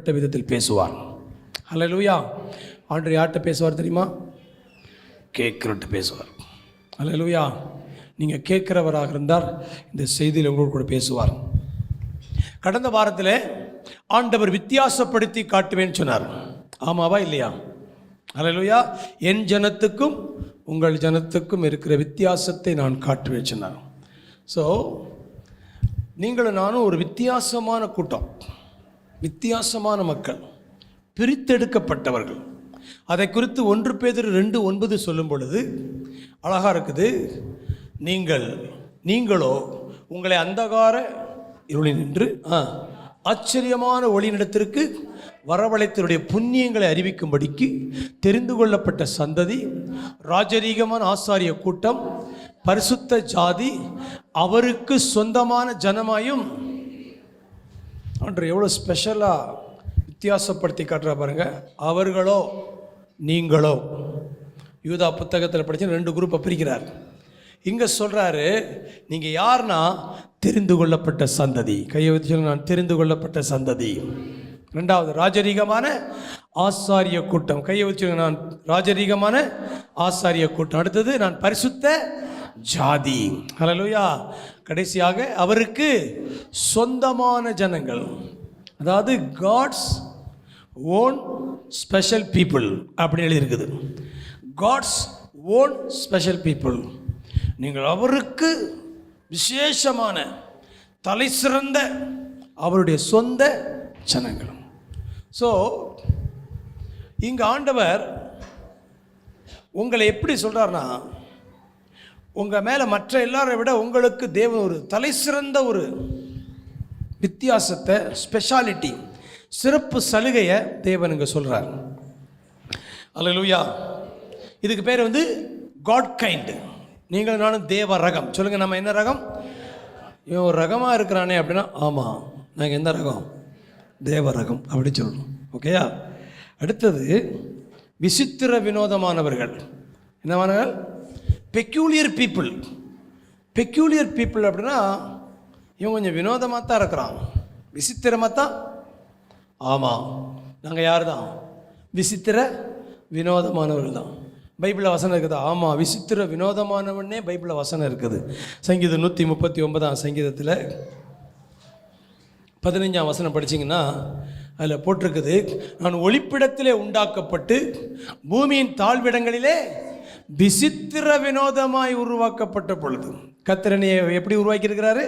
தனிப்பட்ட விதத்தில் பேசுவார். அல்லேலூயா. ஆண்டவர் யார்கிட்ட பேசுவார் தெரியுமா? கேட்குறவர்கிட்ட பேசுவார். அல்லேலூயா. நீங்கள் கேட்குறவராக இருந்தால் இந்த செய்தியில் உங்களோடு கூட பேசுவார். கடந்த வாரத்தில் ஆண்டவர் வித்தியாசப்படுத்தி காட்டுவேன்னு சொன்னார். ஆமாவா இல்லையா? அல்லேலூயா. என் ஜனத்துக்கும் உங்கள் ஜனத்துக்கும் இருக்கிற வித்தியாசத்தை நான் காட்டுவேன் சொன்னார். ஸோ நீங்களும் நானும் ஒரு வித்தியாசமான கூட்டம், வித்தியாசமான மக்கள், பிரித்தெடுக்கப்பட்டவர்கள். அதை குறித்து 1 பேதுரு 2:9 சொல்லும் பொழுது அழகாக இருக்குது. நீங்களோ உங்களை அந்தகார இருளில் நின்று ஆச்சரியமான ஒளியினிடத்திற்கு வரவழைத்தருடைய புண்ணியங்களை அறிவிக்கும்படிக்கு தெரிந்து கொள்ளப்பட்ட சந்ததி, ராஜரீகமான ஆசாரிய கூட்டம், பரிசுத்த ஜாதி, அவருக்கு சொந்தமான ஜனமாயும். அன்று எவ்வளோ ஸ்பெஷலாக வித்தியாசப்படுத்தி காட்டுறா பாருங்க. அவர்களோ நீங்களோ. யூதா புத்தகத்தில் படித்து 2 குரூப்பை பிரிக்கிறார். இங்கே சொல்கிறாரு, நீங்கள் யார்னா தெரிந்து கொள்ளப்பட்ட சந்ததி. கையை வச்சு சொல்லுங்க, நான் தெரிந்து கொள்ளப்பட்ட சந்ததி. 2வது ராஜரீகமான ஆசாரிய கூட்டம். கையை வச்சு நான் ராஜரீகமான ஆசாரிய கூட்டம். அடுத்தது நான் பரிசுத்த ஜாதி. ஹல்லேலூயா. கடைசியாக அவருக்கு சொந்தமான ஜனங்கள். அதாவது காட்ஸ் ஓன் ஸ்பெஷல் பீப்புள் அப்படின்னு எழுதியிருக்குது. God's own special people. நீங்கள் அவருக்கு விசேஷமான தலை சிறந்த அவருடைய சொந்த ஜனங்கள். ஸோ இங்கே ஆண்டவர் உங்களை எப்படி சொல்கிறார்னா, உங்கள் மேலே மற்ற எல்லாரை விட உங்களுக்கு தேவன் ஒரு தலை சிறந்த ஒரு வித்தியாசத்தை, ஸ்பெஷாலிட்டி, சிறப்பு சலுகையை தேவன் இங்கே சொல்கிறார். அல்லேலூயா. இதுக்கு பேர் காட் கைண்ட். நீங்களும் நானும் தேவ ரகம். சொல்லுங்கள், நம்ம என்ன ரகம்? இவன் ஒரு ரகமாக இருக்கிறானே அப்படின்னா, ஆமாம், நாங்கள் எந்த ரகம்? தேவ ரகம் அப்படின்னு சொல்லணும். ஓகேயா? அடுத்தது விசித்திர வினோதமானவர்கள். என்னவானவர்கள்? Peculiar people. பெக்யூலியர் பீப்புள் அப்படின்னா இவன் கொஞ்சம் வினோதமாக தான் இருக்கிறான், விசித்திரமாக தான். ஆமாம், நாங்கள் யார் தான்? விசித்திர வினோதமானவர்கள் தான். பைபிளில் வசனம் இருக்குதா? ஆமாம், விசித்திர வினோதமானவனே பைபிளில் வசனம் இருக்குது. சங்கீதம் 139 சங்கீதத்தில் 15 வசனம் படிச்சிங்கன்னா அதில் போட்டிருக்குது, நான் ஒளிப்பிடத்திலே உண்டாக்கப்பட்டு பூமியின் தாழ்விடங்களிலே விசித்திர வினோதமாய் உருவாக்கப்பட்ட பொழுது. கர்த்தரனை எப்படி உருவாக்கியிருக்கிறாரு?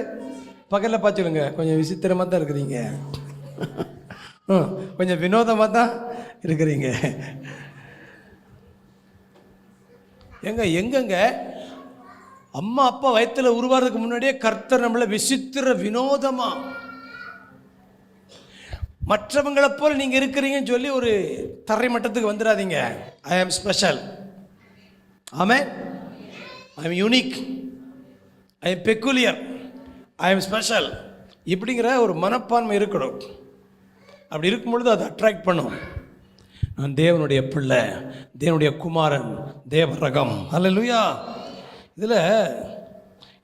பகலில் பார்த்துடுங்க, கொஞ்சம் விசித்திரமாக தான் இருக்கிறீங்க, கொஞ்சம் வினோதமாக தான் இருக்கிறீங்க. எங்கெங்க அம்மா அப்பா வயிற்றில் உருவாறதுக்கு முன்னாடியே கர்த்தர் நம்மளை விசித்திர வினோதமா, மற்றவங்களை போல் நீங்கள் இருக்கிறீங்கன்னு சொல்லி ஒரு தரை மட்டத்துக்கு வந்துடாதீங்க. ஐ ஆம் special. Amen. I am unique, I am peculiar, I am special. இப்படிங்கிற ஒரு மனப்பான்மை இருக்கணும். அப்படி இருக்கும் பொழுது அதை அட்ராக்ட் பண்ணும். நான் தேவனுடைய பிள்ளை, தேவனுடைய குமாரன், தேவ ரகம். அல்லேலூயா.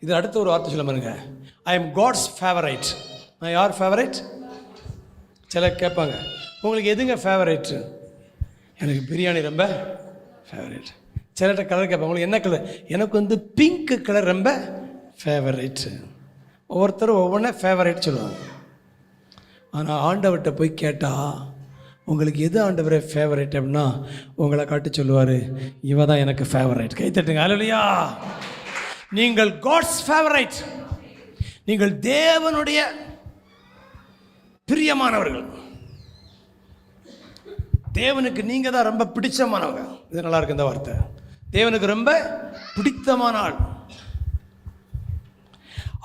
இது அடுத்த ஒரு வார்த்தை சொல்ல பாருங்க. I am God's favourite. நான் யார் ஃபேவரைட்? சில கேட்பாங்க, உங்களுக்கு எதுங்க ஃபேவரைட்? எனக்கு பிரியாணி ரொம்ப ஃபேவரைட். சிலர்கிட்ட கலர் கேட்பாங்க, உங்களுக்கு என்ன கலர்? எனக்கு பிங்க் கலர் ரொம்ப ஃபேவரைட். ஒவ்வொருத்தரும் ஒவ்வொன்றா ஃபேவரைட் சொல்லுவாங்க. ஆனால் ஆண்டவர்கிட்ட போய் கேட்டால், உங்களுக்கு எது ஆண்டவரே ஃபேவரைட் அப்படின்னா உங்களை காட்டி சொல்லுவார், இவ தான் எனக்கு ஃபேவரைட். கை தட்டுங்க. அல்லேலூயா. நீங்கள் காட்ஸ் ஃபேவரைட். நீங்கள் தேவனுடைய பிரியமானவர்கள். தேவனுக்கு நீங்கள் தான் ரொம்ப பிடிச்சமானவங்க. இது நல்லா இருக்கு இந்த வார்த்தை. தேவனுக்கு ரொம்ப பிடித்தமான ஆள்.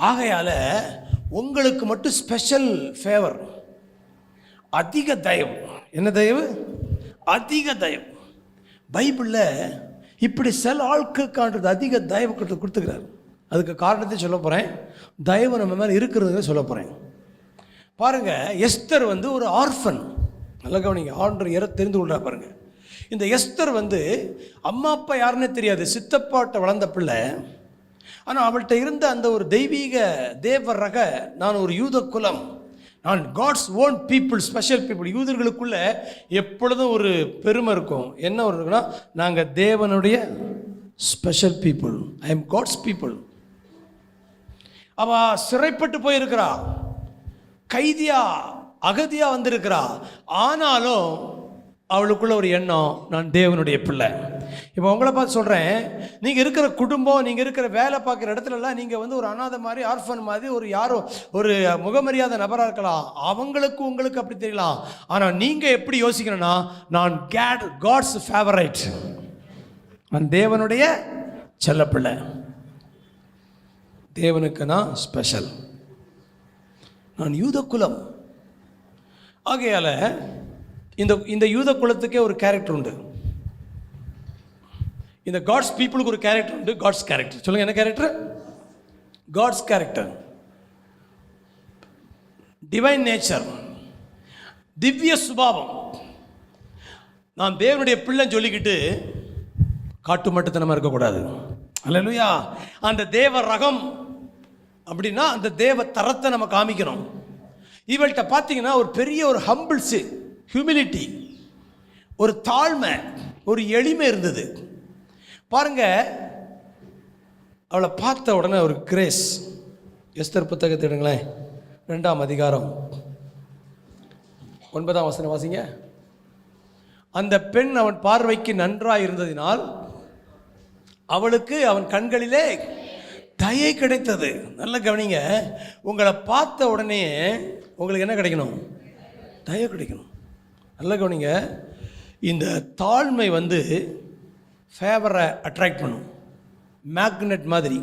ஆகையால் உங்களுக்கு மட்டும் ஸ்பெஷல் ஃபேவர், அதிக தயவு. என்ன தயவு? அதிக தயவு. பைபிளில் இப்படி சில ஆட்களுக்கான்றது அதிக தயவு கொடுத்துக்கிறார். அதுக்கு காரணத்தை சொல்ல போகிறேன். தயவு நம்ம மேலே இருக்கிறது சொல்ல போகிறேன். பாருங்கள், எஸ்தர் ஒரு ஆர்ஃபன். நல்ல கவனிங்க, ஆண்டவர் தெரிந்து கொள்றா பாருங்க. இந்த எஸ்தர் அம்மா அப்பா யாருன்னே தெரியாது, சித்தப்பாட்ட வளர்ந்த பிள்ளை. ஆனால் அவள்கிட்ட இருந்த அந்த ஒரு தெய்வீக தேவ ரக, நான் ஒரு யூத குலம், நான் God's own people, special people. யூதர்களுக்குள்ள எப்பொழுதும் ஒரு பெருமை இருக்கும். என்ன ஒரு இருக்குன்னா, நாங்கள் தேவனுடைய special people, I am God's people. அவ சிறைப்பட்டு போயிருக்கிறா, கைதியா அகதியா வந்திருக்கிறா. ஆனாலும் அவளுக்குள்ள ஒரு எண்ணம், நான் தேவனுடைய பிள்ளை. இப்போ உங்களை பார்த்து சொல்கிறேன், நீங்கள் இருக்கிற குடும்பம், நீங்கள் இருக்கிற வேலை பார்க்குற இடத்துலலாம் நீங்கள் வந்து ஒரு அனாதை மாதிரி, ஆர்ஃபன் மாதிரி, ஒரு யாரோ ஒரு முகமரியாதை நபராக இருக்கலாம். அவங்களுக்கு உங்களுக்கு அப்படி தெரியலாம். ஆனால் நீங்கள் எப்படி யோசிக்கணும்னா, நான் காட்ஸ் ஃபேவரைட், நான் தேவனுடைய செல்லப்பிள்ளை, தேவனுக்கு நான் ஸ்பெஷல், நான் யூத குலம். ஆகையால் இந்த யூத குலத்துக்கே ஒரு கேரக்டர் உண்டு. இந்த காட்ஸ் பீப்புளுக்கு ஒரு கேரக்டர் உண்டு. காட்ஸ் கேரக்டர் சொல்லுங்க, என்ன character? God's character, divine nature, திவ்ய சுபாவம். நான் தேவனுடைய பிள்ளைன்னு சொல்லிக்கிட்டு காட்டு மட்டுத்தனமாக இருக்கக்கூடாது. அல்லேலூயா. அந்த தேவ ரகம் அப்படின்னா அந்த தேவ தரத்தை நம்ம காமிக்கணும். இவள்கிட்ட பார்த்தீங்கன்னா ஒரு பெரிய ஒரு ஹம்பிள்ஸு, ஹியூமிலிட்டி, ஒரு தாழ்மை, ஒரு எளிமை இருந்தது பாருங்க. அவளை பார்த்த உடனே ஒரு கிரேஸ். எஸ்தர் புத்தகத்தை எடுங்களேன், 2ஆம் அதிகாரம் 9ஆம் வசனம் வாசிங்க. அந்த பெண் அவன் பார்வைக்கு நன்றாய் இருந்ததினால் அவளுக்கு அவன் கண்களிலே தயை கிடைத்தது. நல்ல கவனிங்க, உங்களை பார்த்த உடனே உங்களுக்கு என்ன கிடைக்கணும்? தயை கிடைக்கணும். நல்ல கவனிங்க, இந்த தாழ்மை வந்து ஃபேவரை அட்ராக்ட் பண்ணும், மேக்னெட் மாதிரி.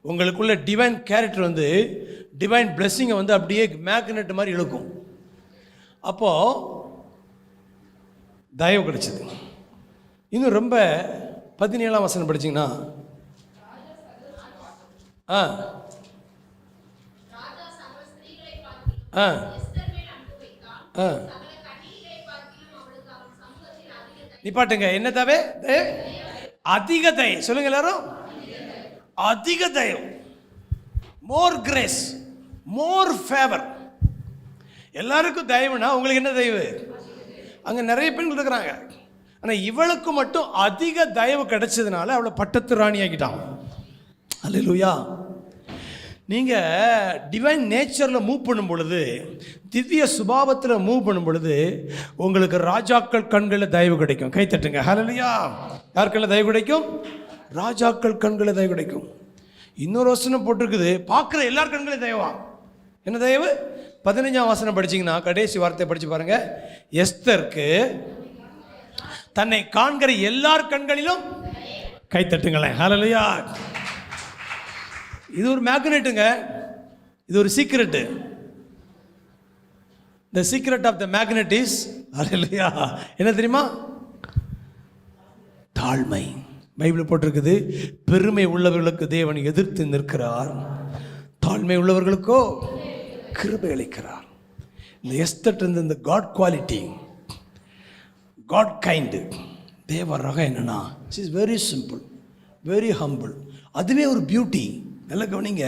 உங்களுக்குள்ள டிவைன் கேரக்டர் வந்து டிவைன் பிளெஸ்ஸிங்கை வந்து அப்படியே மேக்னெட் மாதிரி இழுக்கும். அப்போது தயவு கிடைச்சது. இன்னும் ரொம்ப 17ஆம் வசனம் படிச்சிங்கன்னா, நிப்பாட்டுங்க. என்ன தவை? அதிக தயை. சொல்லுங்க எல்லாரும், அதிக தயவு, மோர் கிரேஸ், மோர் ஃபேவர். எல்லாருக்கும் தயவுனா உங்களுக்கு என்ன தயவு? அங்கே நிறைய பெண்கள் இருக்கிறாங்க. ஆனால் இவளுக்கு மட்டும் அதிக தயவு கிடைச்சதுனால அவளை பட்டத்து ராணி ஆக்கிட்டான். அல்லேலூயா. நீங்கள் டிவைன் நேச்சரில் மூவ் பண்ணும் பொழுது, திவ்ய சுபாவத்தில் மூவ் பண்ணும் பொழுது உங்களுக்கு ராஜாக்கள் கண்களில் தயவு கிடைக்கும். கை தட்டுங்க. ஹல்லேலூயா. யார் கண்ணில் தயவு கிடைக்கும்? ராஜாக்கள் கண்களில் தயவு கிடைக்கும். இன்னொரு வசனம் போட்டிருக்குது, பார்க்குற எல்லார் கண்களையும் தயவா. என்ன தயவு? 15ஆம் வசனம் படிச்சிங்கன்னா கடைசி வார்த்தை படித்து பாருங்கள். எஸ்தருக்கு தன்னை காண்கிற எல்லார் கண்களிலும் கை தட்டுங்களேன். ஹல்லேலூயா. இது ஒரு மேக்னெட்டுங்க, இது ஒரு secret. The secret of the magnet is, hallelujah, என்ன தெரியுமா? தாழ்மை. பைபிள் போட்டிருக்குது, பெருமை உள்ளவர்களுக்கு தேவன் எதிர்த்து நிற்கிறார், தாழ்மை உள்ளவர்களுக்கோ கிருபை அளிக்கிறார். இந்த எஸ்தர் இருந்த இந்த காட் குவாலிட்டி, காட் கைண்டு, தேவ ரகம் என்னன்னா, it's is very simple, very humble. அதுவே ஒரு பியூட்டி. நல்லா கவனிங்க,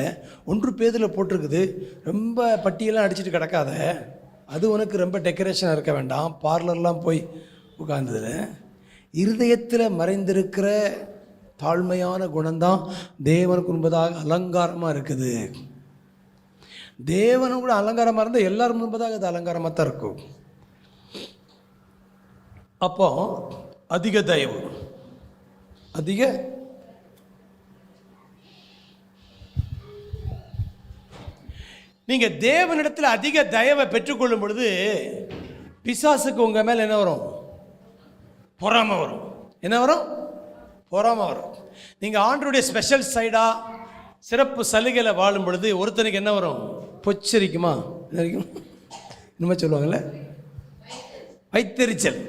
1 பேதுல போட்டிருக்குது, ரொம்ப பட்டியெல்லாம் அடிச்சுட்டு கிடக்காத, அது உனக்கு ரொம்ப டெக்கரேஷனாக இருக்க வேண்டாம், பார்லர்லாம் போய் உட்கார்ந்ததில். இருதயத்தில் மறைந்திருக்கிற தாழ்மையான குணம்தான் தேவனுக்கு முன்பதாக அலங்காரமாக இருக்குது. தேவனும் கூட அலங்காரமாக இருந்தால் எல்லாரும் முன்பதாக அது அலங்காரமாக தான் இருக்கும். அப்போ அதிக தயவு, அதிக நீங்கள் தேவனிடத்தில் அதிக தயவை பெற்றுக்கொள்ளும் பொழுது பிசாசுக்கு உங்கள் மேலே என்ன வரும்? பொறாமை வரும். என்ன வரும்? பொறாமை வரும். நீங்கள் ஆண்டருடைய ஸ்பெஷல் சைடாக சிறப்பு சலுகையில் வாழும் பொழுது ஒருத்தனுக்கு என்ன வரும்? பொச்சரிக்குமா? என்ன இருக்கும்? இனிமே சொல்லுவாங்கள்ல, வைத்தெரிச்சல்.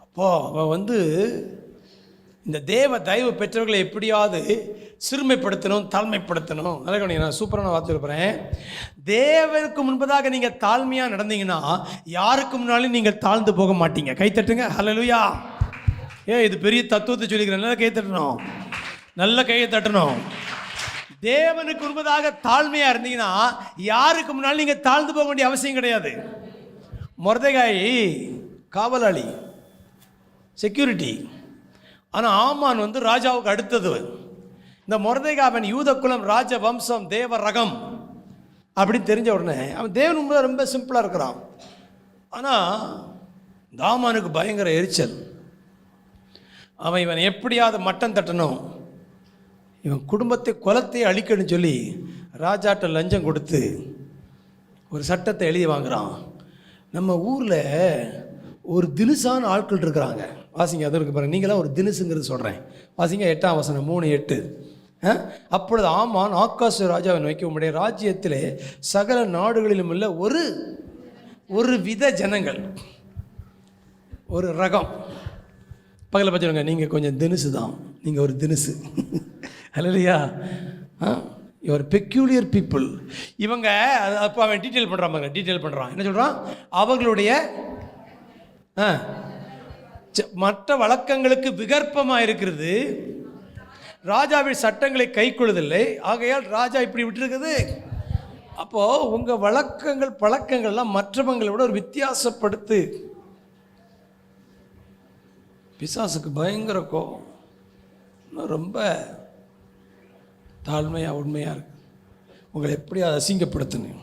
அப்போது அவன் வந்து இந்த தேவ தயவு பெற்றவர்களை எப்படியாவது சிறுமைப்படுத்தணும், தாழ்மைப்படுத்தணும். நல்லா நான் சூப்பரான வார்த்தை இருப்பேன். தேவனுக்கு முன்பதாக நீங்கள் தாழ்மையாக நடந்தீங்கன்னா யாருக்கு முன்னாலும் நீங்கள் தாழ்ந்து போக மாட்டீங்க. கைத்தட்டுங்க. ஹல்லேலூயா. இது பெரிய தத்துவத்தை சொல்லிக்கிறேன். நல்லா கை தட்டணும், நல்ல கையை தட்டணும். தேவனுக்கு முன்பதாக தாழ்மையா இருந்தீங்கன்னா யாருக்கு முன்னாலும் நீங்க தாழ்ந்து போக வேண்டிய அவசியம் கிடையாது. மொர்தெகாய் காவலாளி, செக்யூரிட்டி. ஆனால் ஆமான் வந்து ராஜாவுக்கு அடுத்தது. இந்த மொர்தெகாய் யூத குலம், ராஜ வம்சம், தேவ ரகம் அப்படின்னு தெரிஞ்ச உடனே அவன் தேவன் முன்பு ரொம்ப சிம்பிளாக இருக்கிறான். ஆனால் இந்த ஆமானுக்கு பயங்கர எரிச்சல். அவன் இவன் எப்படியாவது மட்டம் தட்டணும், இவன் குடும்பத்தை குலத்தை அழிக்கணும்னு சொல்லி ராஜாட்ட லஞ்சம் கொடுத்து ஒரு சட்டத்தை எழுதி வாங்குறான். நம்ம ஊரில் ஒரு தினுசான ஆட்கள் இருக்கிறாங்க. வாசிங்க, அது இருக்கு பாருங்க. நீங்களாம் ஒரு தினுசுங்கிறது சொல்கிறேன். வாசிங்க 8ஆம் வசனம் 3:8. அப்பொழுது ஆமான் ஆகாச ராஜாவை வைக்க முடிய ராஜ்யத்திலே சகல நாடுகளிலும் உள்ள ஒரு வித ஜனங்கள், ஒரு ரகம். பக்கத்தில் பார்த்துருங்க, நீங்கள் கொஞ்சம் தினுசு தான், நீங்கள் ஒரு தினுசு. அல்லையா? Your peculiar people. இவங்க அப்போ அவன் டீட்டெயில் பண்ணுறான். என்ன சொல்கிறான்? அவர்களுடைய மற்ற வழக்கங்களுக்கு விகற்பமாக இருக்கிறது, ராஜாவின் சட்டங்களை கை கொள்ளுதில்லை, ஆகையால் ராஜா இப்படி விட்டுருக்குது. அப்போது உங்கள் வழக்கங்கள் பழக்கங்கள்லாம் மற்றவங்களை விட ஒரு வித்தியாசப்படுத்து. பிசாசுக்கு பயங்கர கோபம். ரொம்ப தாழ்மையாக உண்மையாக இருக்கு. உங்களை எப்படி அதை அசிங்கப்படுத்தணும்.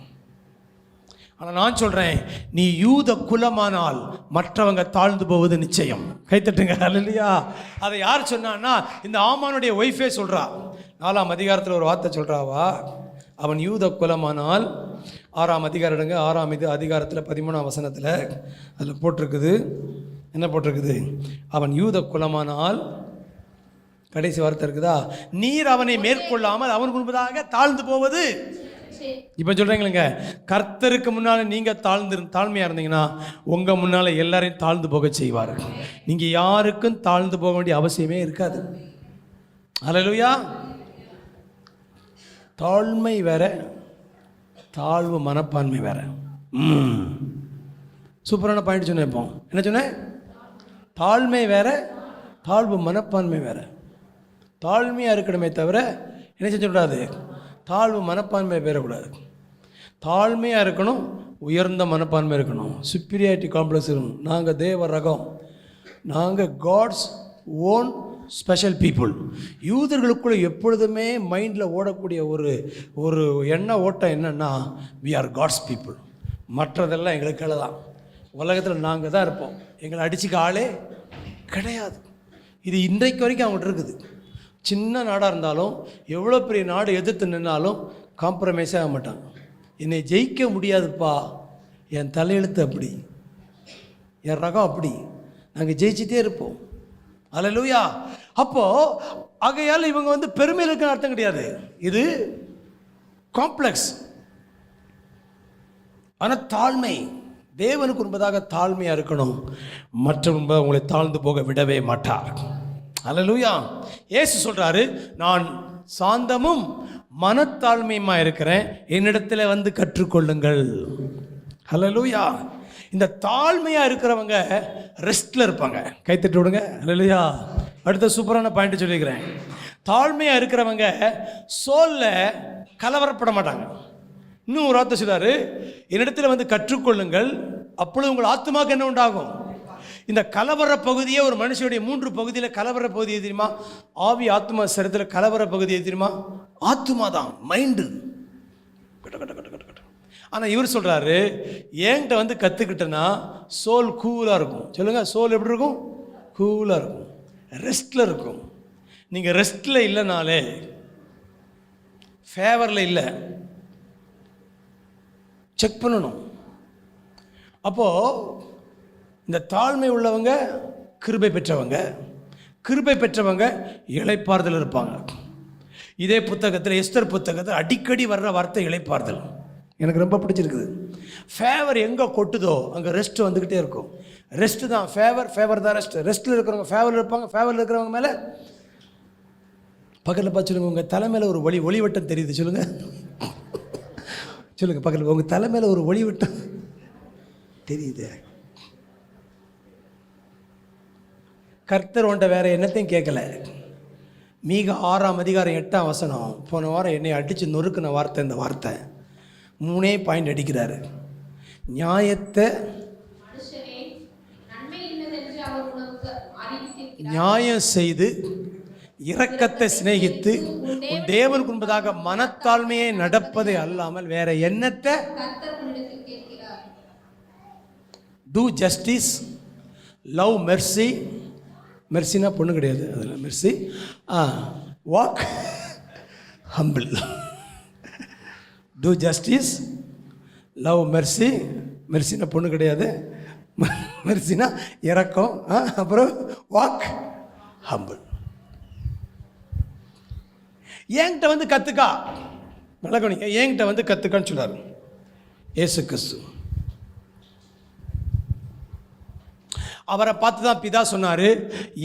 ஆனால் நான் சொல்கிறேன், நீ யூத குலமானால் மற்றவங்க தாழ்ந்து போவது நிச்சயம். கைத்தட்டுங்க. அல்லையா? அதை யார் சொன்னான்னா இந்த ஆமானுடைய ஒய்ஃபே சொல்கிறா. 4ஆம் அதிகாரத்தில் ஒரு வார்த்தை சொல்கிறாவா, அவன் யூத குலமானால். 6ஆம் அதிகாரம் 6ஆம் அதிகாரத்தில் 13ஆம் வசனத்தில் அதில் போட்டிருக்குது. என்ன போட்டிருக்குது? அவன் யூத குலமானால், கடைசி வார்த்தை இருக்குதா, நீர் அவனை மேற்கொள்ளாமல் அவன் முன்பதாக தாழ்ந்து போவது. இப்போ சொல்கிறீங்களுங்க, கர்த்தருக்கு முன்னால் நீங்கள் தாழ்மையாக இருந்தீங்கன்னா உங்கள் முன்னால் எல்லாரையும் தாழ்ந்து போக செய்வார். நீங்கள் யாருக்கும் தாழ்ந்து போக வேண்டிய அவசியமே இருக்காது. அல்லேலூயா. தாழ்மை வேற, தாழ்வு மனப்பான்மை வேற. சூப்பரான பாயிண்ட் சொன்னேன். இப்போ என்ன சொன்னேன்? தாழ்மை வேற, தாழ்வு மனப்பான்மை வேற. தாழ்மையாக இருக்கணுமே தவிர என்ன செஞ்சக்கூடாது? தாழ்வு மனப்பான்மை பெறக்கூடாது. தாழ்மையாக இருக்கணும், உயர்ந்த மனப்பான்மை இருக்கணும், சுப்பீரியாரிட்டி காம்ப்ளெக்ஸ் இருக்கணும். நாங்கள் தேவ ரகம், நாங்கள் காட்ஸ் ஓன் ஸ்பெஷல் பீப்புள். யூதர்களுக்குள்ளே எப்பொழுதுமே மைண்டில் ஓடக்கூடிய ஒரு எண்ண ஓட்டம் என்னென்னா, வி ஆர் காட்ஸ் பீப்புள். மற்றதெல்லாம் எங்களுக்காக தான். உலகத்தில் நாங்கள் தான் இருப்போம், எங்களை அடிச்சுக்க ஆளே கிடையாது. இது இன்றைக்கு வரைக்கும் அவங்கள்ட்ட இருக்குது. சின்ன நாடாக இருந்தாலும், எவ்வளோ பெரிய நாடு எதிர்த்து நின்னாலும் காம்ப்ரமைஸே ஆக மாட்டாங்க. என்னை ஜெயிக்க முடியாதுப்பா, என் தலையெழுத்து அப்படி, என் ரகம் அப்படி, நாங்கள் ஜெயிச்சிட்டே இருப்போம். அல்லேலூயா. அப்போது ஆகையால் இவங்க வந்து பெருமையில் இருக்குன்னு அர்த்தம் கிடையாது. இது காம்ப்ளெக்ஸ். ஆனால் தாழ்மை, தேவனுக்கு முன்பதாக தாழ்மையாக இருக்கணும். மற்ற முன்பதாக உங்களை தாழ்ந்து போக விடவே மாட்டார். அல்லேலூயா. இயேசு சொல்கிறாரு, நான் சாந்தமும் மனத்தாழ்மையுமா இருக்கிறேன், என்னிடத்தில் வந்து கற்றுக்கொள்ளுங்கள். அல்லேலூயா. இந்த தாழ்மையாக இருக்கிறவங்க ரெஸ்ட்டில் இருப்பாங்க. கைத்தட்டு விடுங்க. அல்லேலூயா. அடுத்த சூப்பரான பாயிண்ட் சொல்லிக்கிறேன். தாழ்மையாக இருக்கிறவங்க சோலில் கலவரப்பட மாட்டாங்க. இன்னும் ஒரு வார்த்தை சொல்றாரு, என்னிடத்தில் வந்து கற்றுக்கொள்ளுங்கள், அப்பொழுது உங்கள் ஆத்மாவுக்கு என்ன உண்டாகும்? இந்த கலவர பகுதியே ஒரு மனுஷனுடைய 3 பகுதியில் கலவர பகுதி எது தெரியுமா? ஆவி, ஆத்மா, சரத்தில் கலவர பகுதி எது தெரியுமா? ஆத்மா தான், மைண்டு. ஆனால் இவர் சொல்கிறாரு, என்கிட்ட வந்து கற்றுக்கிட்டேன்னா சோல் கூலாக இருக்கும். சொல்லுங்கள், சோல் எப்படி இருக்கும்? கூலாக இருக்கும், ரெஸ்ட்டில் இருக்கும். நீங்கள் ரெஸ்ட்டில் இல்லைனாலே, ஃபேவரில் இல்லை, செக் பண்ணணும். அப்போது இந்த தாழ்மை உள்ளவங்க கிருபை பெற்றவங்க, கிருபை பெற்றவங்க இளைப்பாறுதல் இருப்பாங்க. இதே புத்தகத்தில், எஸ்தர் புத்தகத்தில் அடிக்கடி வர்ற வார்த்தை இளைப்பாறுதல் எனக்கு ரொம்ப பிடிச்சிருக்குது. ஃபேவர் எங்கே கொட்டுதோ அங்கே ரெஸ்ட் வந்துக்கிட்டே இருக்கும். ரெஸ்ட்டு தான் ஃபேவர், ஃபேவர் தான் ரெஸ்ட். ரெஸ்ட்டில் இருக்கிறவங்க ஃபேவரில் இருப்பாங்க, ஃபேவரில் இருக்கிறவங்க மேலே பக்கத்தில் பார்த்து சொல்லுங்கள், உங்கள் தலைமையில் ஒரு ஒளிவட்டம் தெரியுது. சொல்லுங்கள், சொல்லுங்கள் பக்கத்தில், உங்கள் தலைமையில் ஒரு ஒளிவட்டம் தெரியுது. கர்த்தர் உன்ட்ட வேறு என்னத்தையும் கேட்கல, மீகா 6ஆம் அதிகாரம் 8ஆம் வசனம். போன வாரம் என்னை அடித்து நொறுக்கின வார்த்தை இந்த வார்த்தை. 3 பாயிண்ட் அடிக்கிறாரு. நியாயத்தை நியாயம் செய்து இரக்கத்தை சிநேகித்து உன் தேவனுக்கு முன்பதாக மனத்தாழ்மையை நடப்பதை அல்லாமல் வேற என்னத்தை டூ ஜஸ்டிஸ், லவ் மெர்சி, மெர்சினா பொண்ணு கிடையாது, அதில் mercy, walk humble, do justice, love mercy, மெர்சினா பொண்ணு கிடையாது, மெர்சினா இரக்கம், அப்புறம் வாக் ஹம்பிள். என்கிட்ட வந்து கற்றுக்கா, நடக்கணும், என்கிட்ட வந்து கற்றுக்கான்னு சொன்னார் இயேசு கிறிஸ்து. அவரை பார்த்து தான் பிதா சொன்னார்,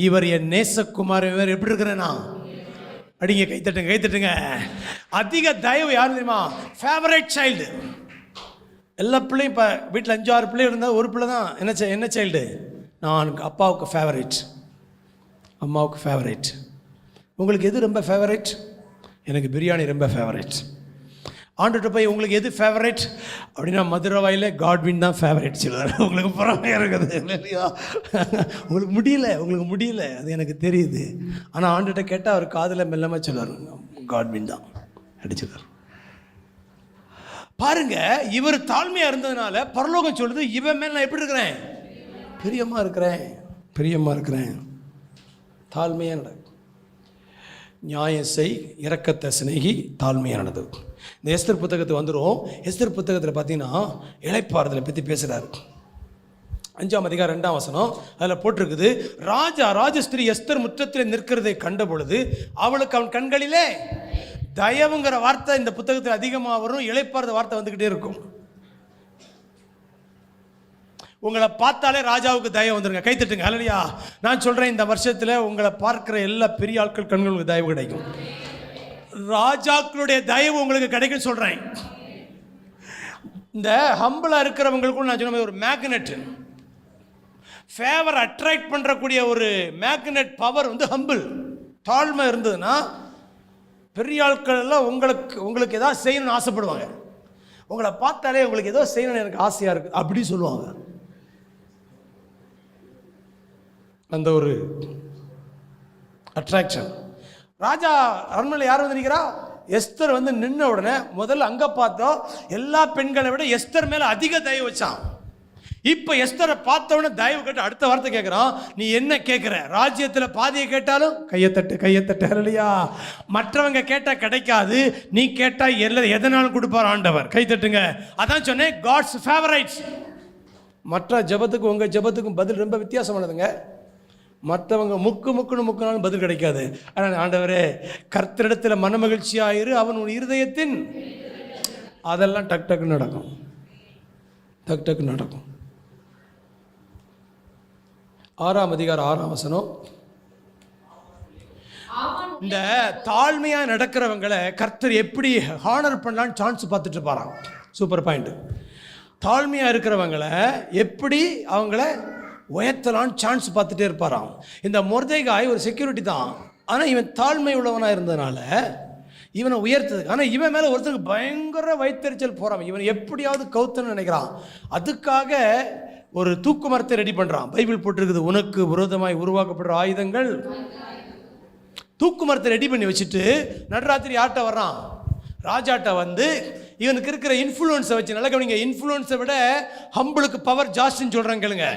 இவர் என் நேசகுமார், இவர் எப்படி இருக்கிறேன்னா அடிங்க, கைத்தட்டுங்க கைத்தட்டுங்க. அதிக தயவு யார் தெரியுமா? Favourite child. எல்லா பிள்ளையும் இப்போ வீட்டில் 5-6 பிள்ளை இருந்தால் ஒரு பிள்ளை தான் என்ன சைல்டு, நான் அப்பாவுக்கு ஃபேவரேட், அம்மாவுக்கு ஃபேவரேட். உங்களுக்கு எது ரொம்ப ஃபேவரேட்? எனக்கு பிரியாணி ரொம்ப ஃபேவரேட். ஆண்டுகிட்ட போய் உங்களுக்கு எது ஃபேவரேட் அப்படின்னா மதுரை வாயில் காட்வின் தான் ஃபேவரேட் சொல்லுவார். உங்களுக்கு புறமையாக இருக்குது இல்லையா? உங்களுக்கு முடியல அது எனக்கு தெரியுது. ஆனால் ஆண்டுகிட்ட கேட்டால் அவர் காதில் மெல்லமாக சொல்லுவார், காட்வின் தான் அடிச்சுவார். பாருங்க, இவர் தாழ்மையாக இருந்ததுனால பரலோகம் சொல்லுது, இவன் மேல் நான் எப்படி இருக்கிறேன்? பிரியமாக இருக்கிறேன். தாழ்மையாக நட, நியாயம் செய், இரக்கத்தை சிநேகி, தாழ்மையாக நடந்தது. இந்த எஸ்தர் புத்தகத்துக்கு வந்துடும். எஸ்தர் புத்தகத்தில் பார்த்தீங்கன்னா இளைப்பாறுதலை பற்றி பேசுகிறார். 5ஆம் அதிகாரம் 2ஆம் வசனம் அதில் போட்டிருக்குது, ராஜஸ்திரீ எஸ்தர் முற்றத்தில் நிற்கிறதை கண்ட பொழுது அவளுக்கு அவன் கண்களிலே தயவுங்கிற வார்த்தை இந்த புத்தகத்தில் அதிகமாக வரும். இளைப்பாறுதல் வார்த்தை வந்துக்கிட்டே இருக்கும். உங்களை பார்த்தாலே ராஜாவுக்கு தயவு வந்துருங்க. கைத்தட்டுங்க அல்லையா? நான் சொல்கிறேன், இந்த வருஷத்தில் உங்களை பார்க்குற எல்லா பெரிய ஆட்கள் கண்களுக்கு தயவு கிடைக்கும். ராஜாக்களுடைய தயவு உங்களுக்கு கிடைக்கும் சொல்கிறேன். இந்த ஹம்பிளாக இருக்கிறவங்களுக்கும் நான் சொன்ன ஒரு மேக்னெட், ஃபேவர் அட்ராக்ட் பண்ணுறக்கூடிய ஒரு மேக்னெட் பவர் வந்து ஹம்பிள், தாழ்மை இருந்ததுன்னா பெரிய ஆட்கள் எல்லாம் உங்களுக்கு ஏதாவது செய்யணும்னு ஆசைப்படுவாங்க. உங்களை பார்த்தாலே உங்களுக்கு ஏதோ செய்யணும்னு எனக்கு ஆசையாக இருக்குது அப்படி சொல்லுவாங்க. அந்த ஒரு அட்ராக்ஷன். ராஜா அரண்மனையில் யார் வந்து நிற்கிறா? எஸ்தர் வந்து நின்ன உடனே முதல்ல அங்கே பார்த்தோம், எல்லா பெண்களை விட எஸ்தர் மேலே அதிக தயவு வச்சான். இப்போ எஸ்தரை பார்த்த உடனே தயவு கேட்டு அடுத்த வார்த்தை கேட்குறான், நீ என்ன கேட்குற? ராஜ்யத்தில் பாதியை கேட்டாலும் கையத்தட்டு இல்லையா? மற்றவங்க கேட்டால் கிடைக்காது, நீ கேட்டால் எதனாலும் கொடுப்பார் ஆண்டவர். கைத்தட்டுங்க. அதான் சொன்னேன், காட்ஸ் ஃபேவரைட்ஸ். மற்ற ஜபத்துக்கும் உங்கள் ஜபத்துக்கும் பதில் ரொம்ப வித்தியாசமானதுங்க. மற்றவங்க முக்குனாலும் பதில் கிடைக்காது. ஆனால் ஆண்டவரே, கர்த்தரிடத்தில் மன மகிழ்ச்சியாயிரு, அவன் உன் இருதயத்தின், அதெல்லாம் டக்கு நடக்கும். 6ஆம் அதிகாரம் 6ஆம் வசனம். இந்த தாழ்மையாக நடக்கிறவங்களை கர்த்தர் எப்படி ஹானர் பண்ணலான்னு சான்ஸ் பார்த்துட்டு இருப்பாராம். Super point. தாழ்மையாக இருக்கிறவங்களை எப்படி அவங்கள உயர்த்தலான்னு சான்ஸ் பார்த்துட்டே இருப்பாராம். இந்த மொர்தெகாய் ஒரு செக்யூரிட்டி தான், ஆனால் இவன் தாழ்மை உள்ளவனாக இருந்ததுனால இவனை உயர்த்தது. ஆனால் இவன் மேலே ஒருத்தருக்கு பயங்கர வைத்தறிச்சல் போகிறான். இவன் எப்படியாவது கவுத்தன்னு நினைக்கிறான். அதுக்காக ஒரு தூக்கு மரத்தை ரெடி பண்ணுறான். பைபிள் போட்டிருக்குது, உனக்கு விரோதமாய் உருவாக்கப்படுற ஆயுதங்கள். தூக்கு மரத்தை ரெடி பண்ணி வச்சுட்டு நடுராத்திரி யார்கிட்ட வர்றான்? ராஜாட்ட வந்து இவனுக்கு இருக்கிற இன்ஃப்ளூயன்ஸை வச்சு, நல்லா கவனிங்க, இன்ஃப்ளூயன்ஸை விட ஹம்பிளுக்கு பவர் ஜாஸ்தின்னு சொல்கிறாங்க கேளுங்க.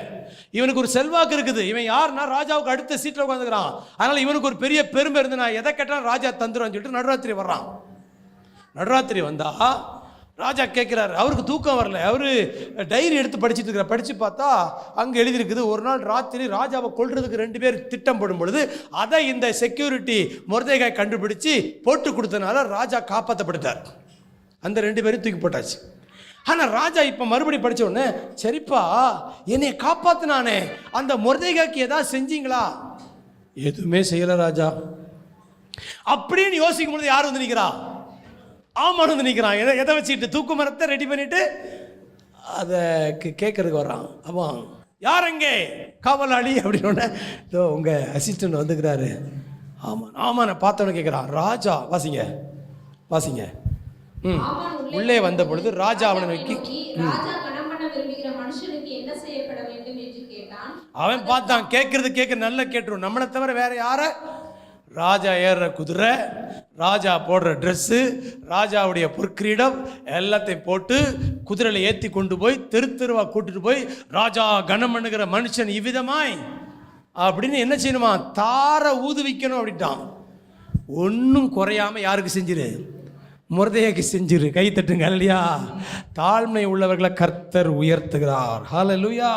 இவனுக்கு ஒரு செல்வாக்கு இருக்குது. இவன் யாருன்னா ராஜாவுக்கு அடுத்த சீட்டில் உட்காந்துக்கிறான். அதனால் இவனுக்கு ஒரு பெரிய பெருமை இருந்து, நான் எதை கேட்டாலும் ராஜா தந்துடுவான்னு சொல்லிட்டு நடுராத்திரி வர்றான். நடுராத்திரி வந்தா ராஜா கேட்குறாரு, அவருக்கு தூக்கம் வரல, அவரு டைரி எடுத்து படிச்சுட்டு இருக்கிற. படித்து பார்த்தா அங்கே எழுதியிருக்குது, ஒரு நாள் ராத்திரி ராஜாவை கொல்றதுக்கு 2 பேர் திட்டம் போடும் பொழுது அதை இந்த செக்யூரிட்டி மொர்தெகாய் கண்டுபிடிச்சு போட்டு கொடுத்தனால ராஜா காப்பாற்றப்படுத்தார். அந்த 2 பேரும் தூக்கி போட்டாச்சு. ஆனால் ராஜா இப்போ மறுபடியும் படித்த உடனே, சரிப்பா என்னை காப்பாற்றினானே அந்த மொர்தெகாய்க்கு ஏதாவது செஞ்சீங்களா? எதுவுமே செய்யலை ராஜா அப்படின்னு யோசிக்கும் பொழுது யார் வந்து நிற்கிறா? ஆமாம் வந்து நிற்கிறான். எதை வச்சுக்கிட்டு? தூக்கு மரத்தை ரெடி பண்ணிட்டு அதை கேட்கறதுக்கு வர்றான். ஆமாம், யார் அங்கே காவலாளி அப்படின்னு. இதோ உங்கள் அசிஸ்டண்ட் வந்துக்கிறாரு, ஆமாம் ஆமாம். நான் பார்த்தவனு கேட்குறான், ராஜா வாசிங்க வாசிங்க. உள்ளே வந்த பொழுது ராஜா அவனை நோக்கி அவன் பார்த்தான். கேட்கறது நல்லா கேட்டுரும். நம்மளை தவிர வேற யார? ராஜா ஏறுற குதிரை, ராஜா போடுற ட்ரெஸ்ஸு, ராஜாவுடைய பொற்கிரீடம் எல்லாத்தையும் போட்டு குதிரையில் ஏற்றி கொண்டு போய் தெருவா கூட்டிட்டு போய் ராஜா கனம் பண்ணுகிற மனுஷன் இவ்விதமாய் அப்படின்னு என்ன செய்யணுமா? தார ஊதுவிக்கணும் அப்படின்ட்டான். ஒன்றும் குறையாம யாருக்கு செஞ்சிரு? முர்தேகாய்க்கு செஞ்சிரு. கை தட்டுங்க இல்லையா? தாழ்மை உள்ளவர்களை கர்த்தர் உயர்த்துகிறார். ஹல்லேலூயா.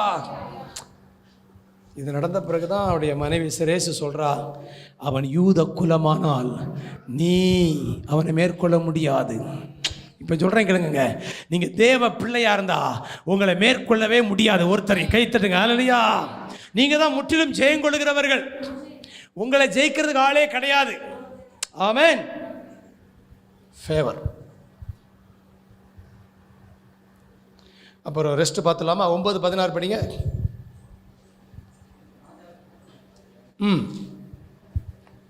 இது நடந்த பிறகுதான் அவருடைய மனைவி சிரேசு சொல்றா, அவன் யூத குலமானால் நீ அவனை மேற்கொள்ள முடியாது. இப்போ சொல்கிறேன் கேளுங்க, நீங்கள் தேவ பிள்ளையா இருந்தா உங்களை மேற்கொள்ளவே முடியாது. ஒருத்தரை கை தட்டுங்க. ஹல்லேலூயா. நீங்கள் தான் முற்றிலும் ஜெயம் கொள்ளுகிறவர்கள். உங்களை ஜெயிக்கிறதுக்கு ஆளே கிடையாது. ஆமென். ஃபேவர். அப்புறம் ரெஸ்ட் பார்த்துலாமா? 9:16 படிங்க.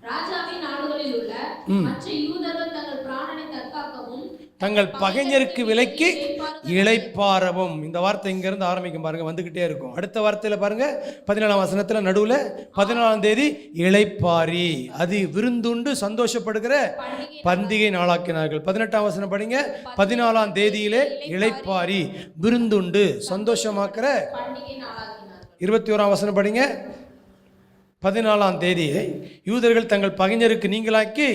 ராஜாவின் நாடுகளில் உள்ள மற்ற யூதர்கள் தங்கள் பிராணனை தற்காக்கவும் தங்கள் பகைஞருக்கு விலைக்கு இளைப்பாறவும். இந்த வார்த்தை இங்கிருந்து ஆரம்பிக்கும் பாருங்க, வந்துகிட்டே இருக்கும். அடுத்த வார்த்தையில் பாருங்க, 14ஆம் வசனத்தில் நடுவில் 14ஆம் தேதி இளைப்பாரி, அது விருந்துண்டு சந்தோஷப்படுகிற பண்டிகை நாளாக்கினார்கள். 18ஆம் வசனம் படிங்க. 14ஆம் தேதியிலே இளைப்பாரி விருந்துண்டு சந்தோஷமாக்குற பண்டிகை நாளாக்கினார்கள். 21ஆம் வசனம் படிங்க. 14ஆம் தேதியை யூதர்கள் தங்கள் பகைஞருக்கு நீங்களாக்கி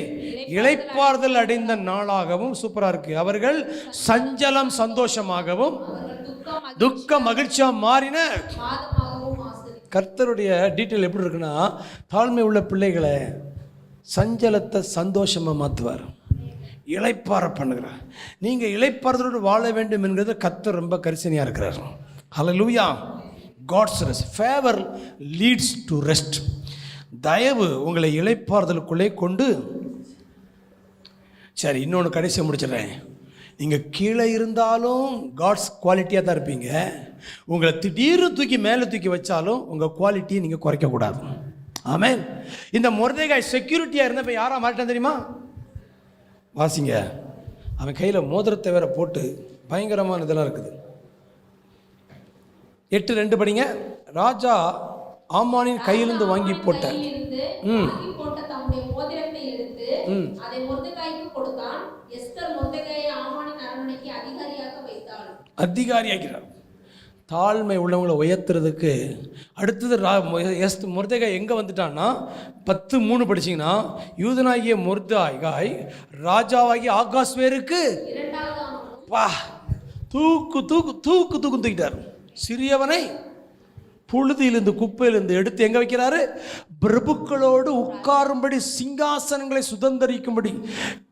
இளைப்பாறுதல் அடைந்த நாளாகவும், சூப்பரா இருக்கு, அவர்கள் சஞ்சலம் சந்தோஷமாகவும் துக்க மகிழ்ச்சியா மாறின. கர்த்தருடைய டீட்டெயில் எப்படி இருக்குன்னா, தாழ்மை உள்ள பிள்ளைகளை சஞ்சலத்தை சந்தோஷமா மாற்றுவார், இளைப்பாற பண்ணுகிறார். நீங்க இளைப்பாறுதலோடு வாழ வேண்டும் என்கிறது கர்த்தர் ரொம்ப கரிசனையா இருக்கிறார். ஹல்லேலூயா. God's rest. Favor leads to rest. தயவு உங்களை இளைப்பாறுதலுக்குள்ளே கொண்டு. சரி, இன்னொன்று கடைசியை முடிச்சிடுறேன். நீங்கள் கீழே இருந்தாலும் காட்ஸ் குவாலிட்டியாக தான் இருப்பீங்க. உங்களை திடீர்னு தூக்கி மேலே தூக்கி வச்சாலும் உங்கள் குவாலிட்டியை நீங்கள் குறைக்கக்கூடாது. ஆமென். இந்த மொர்தெகாய் செக்யூரிட்டியாக இருந்தப்போ யாரா மாட்டான் தெரியுமா? வாசிங்க. அவன் கையில் மோதிரத்தை வேற போட்டு பயங்கரமான இதெல்லாம் இருக்குது. 8:2 படிங்க. ராஜா ஆமானின் கையிலிருந்து வாங்கி போட்ட அதிகாரியாக்கிறார். தாழ்மை உள்ளவங்களை உயர்த்துறதுக்கு அடுத்தது மொர்தெகாய் எங்கே வந்துட்டான்னா, 10:3 படிச்சிங்கன்னா, யூதனாகிய மொர்தெகாய் ராஜாவாகிய ஆகாஸ்வேருக்கு தூக்கிட்டார். சிறியவனை புழுதியிலிருந்து குப்பையிலிருந்து எடுத்து எங்க வைக்கிறாரு? பிரபுக்களோடு உட்காரும்படி சிங்காசனங்களை சுதந்தரிக்கும்படி.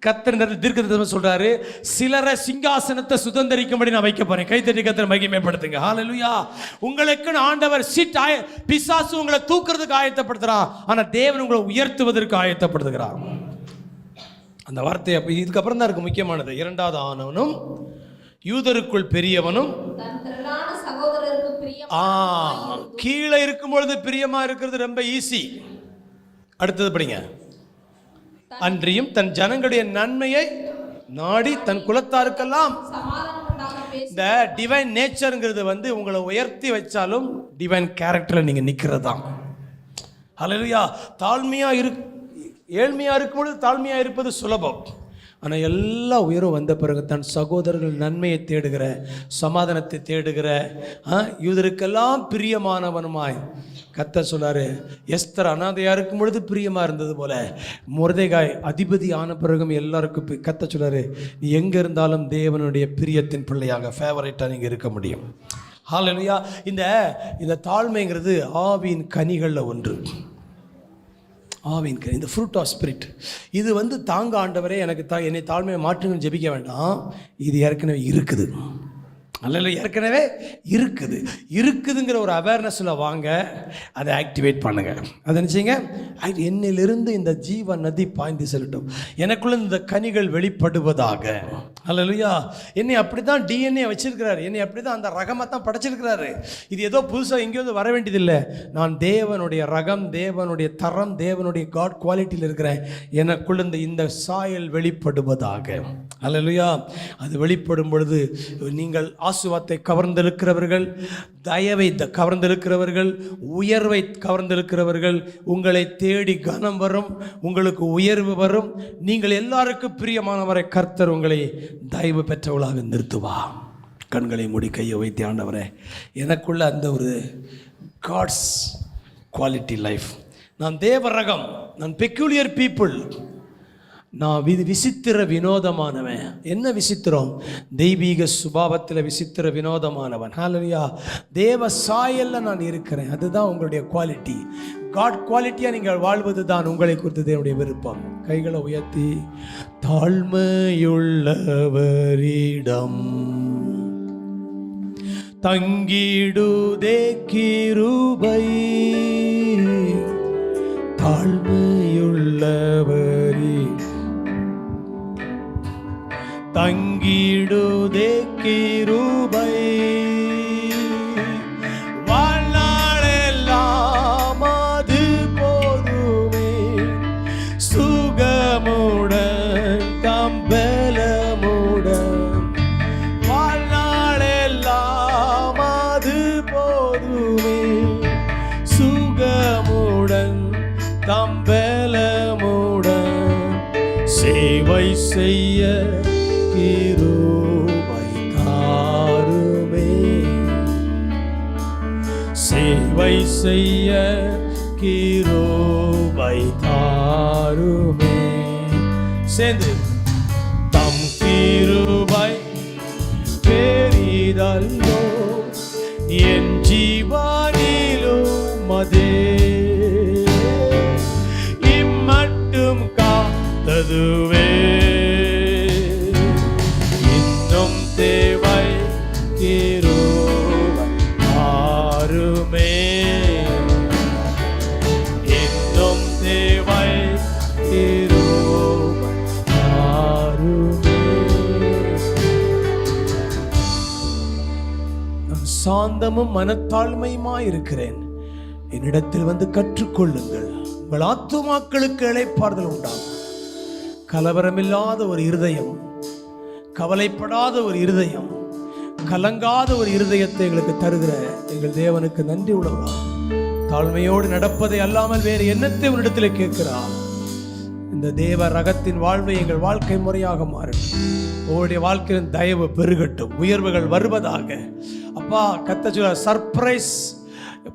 கர்த்தர் தீர்க்கதரிசனம் சொல்றாரு, சிலரை சிங்காசனத்தை சுதந்தரிக்கும்படி நான் வைக்க போறேன். கைத்தட்டி கர்த்தரை மகிமைப்படுத்துங்க. ஹல்லேலூயா. உங்களுக்கு ஆண்டவர் பிசாசு உங்களை தூக்குறதுக்கு ஆயத்தப்படுத்துறான், ஆனா தேவன் உங்களை உயர்த்துவதற்கு ஆயத்தப்படுத்துகிறார். அந்த வார்த்தை அப்ப இதுக்கப்புறம் தான் இருக்கு முக்கியமானது. 2வது ஆனவனும் யூதருக்குள் பெரியவனும் கீழே இருக்கும் பொழுது பிரியமா இருக்கிறது ரொம்ப ஈஸி. அடுத்தது படிங்க. அன்றியும் தன் ஜனங்களுடைய நன்மையை நாடி தன் குலத்தாருக்கெல்லாம். இந்த டிவைன் நேச்சருங்கிறது உங்களை உயர்த்தி வச்சாலும் டிவைன் கேரக்டர்ல நீங்க நிக்கிறதா. ஹல்லேலூயா. ஏழ்மையா இருக்கும் பொழுது தாழ்மையா இருப்பது சுலபம். ஆனால் எல்லா உயரும் வந்த பிறகு தன் சகோதரர்கள் நன்மையை தேடுகிற, சமாதானத்தை தேடுகிற, யூதருக்கெல்லாம் பிரியமானவனுமாய் கர்த்தர் சொன்னாரு. எஸ்தர் அனாதையாக இருக்கும் பொழுது பிரியமாக இருந்தது போல மொர்தெகாய் அதிபதி ஆன பிறகும் எல்லாருக்கும் கர்த்தர் சொன்னாரு, நீ எங்கே இருந்தாலும் தேவனுடைய பிரியத்தின் பிள்ளையாக ஃபேவரட்டாக நீங்கள் இருக்க முடியும். ஹல்லேலூயா. இந்த தாழ்மைங்கிறது ஆவியின் கனிகளில் ஒன்று. ஆவின் கனி, இந்த ஃப்ரூட் ஆஃப் ஸ்பிரிட். இது தாங்க ஆண்டவரே எனக்கு என்னை தாழ்மையை மாற்றுங்கன்னு ஜெபிக்க வேண்டாம். இது ஏற்கனவே இருக்குது. அல்ல, ஏற்கனவே இருக்குதுங்கிற ஒரு அவேர்னஸில் வாங்க, அதை ஆக்டிவேட் பண்ணுங்க. அதை நினச்சிங்க, என்னிலிருந்து இந்த ஜீவ நதி பாய்ந்து செல்லட்டும், எனக்குள்ள இந்த கனிகள் வெளிப்படுவதாக. அல்லேலூயா. என்னை அப்படி தான் டிஎன்ஏ வச்சிருக்கிறாரு, என்னை அப்படி தான் அந்த ரகமாக தான் படைச்சிருக்கிறாரு. இது ஏதோ புதுசாக எங்கேயோ வர வேண்டியதில்லை. நான் தேவனுடைய ரகம், தேவனுடைய தரம், தேவனுடைய காட் குவாலிட்டியில் இருக்கிறேன். எனக்குள்ள இந்த சாயல் வெளிப்படுவதாக. அல்லேலூயா. அது வெளிப்படும் பொழுது நீங்கள் ஆசீர்வாதத்தை கவர்ந்திருக்கிறவர்கள், தயவை கவர்ந்திருக்கிறவர்கள், உயர்வை கவர்ந்திருக்கிறவர்கள், உங்களை தேடி கனம் வரும், உங்களுக்கு உயர்வு வரும். நீங்கள் எல்லாருக்கும் பிரியமானவரை கர்த்தர் உங்களை தயவு பெற்றவளாக நிறுத்துவா. கண்களை மூடி கையை வைத்து, ஆண்டவரே, எனக்குள்ள அந்த ஒரு காட்ஸ் குவாலிட்டி லைஃப், நான் தேவ ரகம், நான் பெக்யூலியர் பீப்புள், நான் விசித்திர வினோதமானவன். என்ன விசித்திரம்? தெய்வீக சுபாவத்தில் விசித்திர வினோதமானவன். ஹல்லேலூயா. தேவ சாயல்ல நான் இருக்கிறேன். அதுதான் உங்களுடைய குவாலிட்டி. காட் குவாலிட்டியாக நீங்கள் வாழ்வது தான் உங்களை குறித்து தேவனுடைய விருப்பம். கைகளை உயர்த்தி, தாழ்மையுள்ளவரிடம் தங்கிடுதே கிருபை, தாழ்மையுள்ளவரிடம் தங்கிடுதே கிருபை, வாழ்நாளெல்லாம் அது போதுமே, சுகமுடன் தம்பலமுடன், வாழ்நாளெல்லாம் அது போதுமே, சுகமுடன் தம்பலமுடன், சேவை செய்ய கிருபை தாருமே, சேவை செய்ய கிருபை தாருமே. சேர்ந்து, தம் கிருபை பெரிதல்லோ என் ஜீவனிலும் அதே, இம்மட்டும் காத்ததுவே, தேவை கிருபை தாருமே, இன்னும் தேவை கிருபை தாருமே. நான் சாந்தமும் மனத்தாழ்மையுமாய் இருக்கிறேன், என்னிடத்தில் வந்து கற்றுக்கொள்ளுங்கள், உங்கள் ஆத்துமாக்களுக்கு இளைப்பாறுதல் உண்டாகும். கலவரமில்லாத ஒரு இருதயம், கவலைப்படாத ஒரு இருதயம், கலங்காத ஒரு இருதயத்தை எங்களுக்கு தருகிற எங்கள் தேவனுக்கு நன்றி உள்ளவரா. தாழ்மையோடு நடப்பதை அல்லாமல் வேறு என்னத்தை உன்னிடத்தில் கேட்கிறார். இந்த தேவ ரகத்தின் வாழ்வை எங்கள் வாழ்க்கை முறையாக மாறட்டும். உங்களுடைய வாழ்க்கையின் தயவு பெருகட்டும், உயர்வுகள் வருவதாக. அப்பா, கத்த சொல்ற சர்ப்ரைஸ்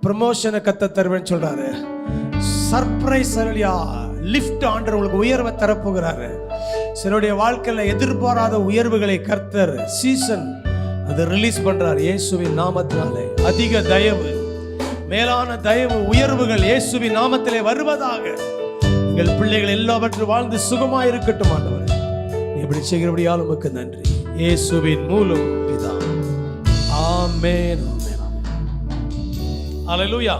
ப்ரமோஷனை கத்த தருவேன்னு சொல்றாரு. சர்ப்ரைஸ் லிஃப்ட் ஆண்டவர் உங்களுக்கு உயர்வை தரப்போகிறாரு. சிலருடைய வாழ்க்கையில் எதிர்பாராத உயர்வுகளை கர்த்தர் சீசன் அதை ரிலீஸ் பண்றார் இயேசுவின் நாமத்தினாலே. அதிக தயவு, மேலான தயவு, உயர்வுகள் இயேசுவின் நாமத்திலே வருவதாக. எங்கள் பிள்ளைகள் எல்லாவற்றும் வாழ்ந்து சுகமாய் இருக்கட்டும் ஆண்டவரே. இப்படி செய்கிறபடியால் உமக்கு நன்றி, இயேசுவின் மூலம் பிதா. ஆமென். ஆமென். அல்லேலூயா.